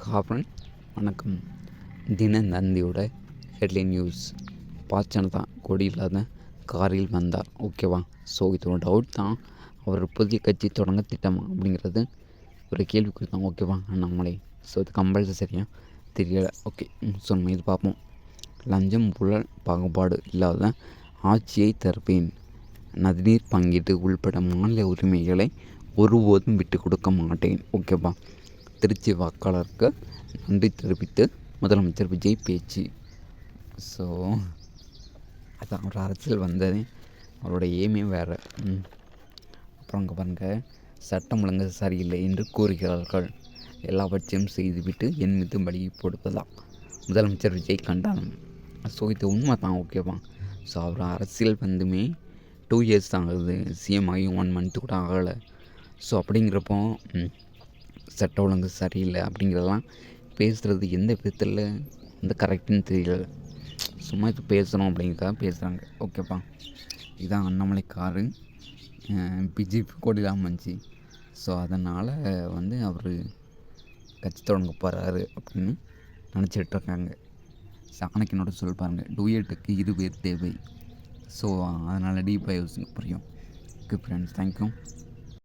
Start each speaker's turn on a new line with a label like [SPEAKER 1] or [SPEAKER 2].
[SPEAKER 1] Carbon வணக்கம். தினந்தந்தியோட headline news பாய்ச்சல் தான் கொடி இல்லாத காரில் வந்தார். ஓகேவா? ஸோ இது ஒரு டவுட் தான். அவர் புதிய கட்சி தொடங்க திட்டமா அப்படிங்கிறது ஒரு கேள்விக்குறி தான். ஓகேவா? நம்மளே ஸோ இது கம்பல்சரியாக தெரியலை. ஓகே, ஸோ நம்ம இது பார்ப்போம். லஞ்சம் ஊழல் பாகுபாடு இல்லாத ஆட்சியை தருப்பேன். நதிநீர் பங்கீட்டு உள்பட மாநில உரிமைகளை ஒருபோதும் விட்டு கொடுக்க மாட்டேன். ஓகேவா? திருச்சி வாக்காளருக்கு நன்றி தெரிவித்து முதலமைச்சர் விஜய் பேச்சு. ஸோ அதான் அவர் அரசியல் வந்ததே அவரோட எய்மே வேறு. அப்புறம் அங்கே பாருங்கள், சட்டம் ஒழுங்கு சரியில்லை என்று கூறுகிறார்கள். எல்லாவற்றையும் செய்துவிட்டு என் மீது பலி போடுவதா முதலமைச்சர் விஜய் கண்டனம். ஸோ இது உண்மை தான். ஓகேவா? ஸோ அவர் அரசியல் வந்துமே 2 இயர்ஸ் தான் ஆகுது. சிஎம் ஆகி 1 மந்த்து கூட ஆகலை. ஸோ அப்படிங்கிறப்போ சட்ட ஒழுங்கு சரியில்லை அப்படிங்கிறதெல்லாம் பேசுகிறது எந்த விதத்தில் வந்து கரெக்டுன்னு தெரியல. சும்மா இது பேசணும் அப்படிங்கிறதுக்காக பேசுகிறாங்க. ஓகேப்பா? இதுதான் அண்ணாமலை காரு பிஜேபி கொடிலாம் வந்துச்சு. ஸோ அதனால் வந்து அவர் கட்சி தொடங்க போகிறாரு அப்படின்னு நினச்சிட்ருக்காங்க. சாணக்கியனோட சொல் பாருங்கள், டூயட்டுக்கு 2 பேர் தேவை. ஸோ அதனால் டீப்பாக யோசிங்க, புரியும். Okay friends, thank you.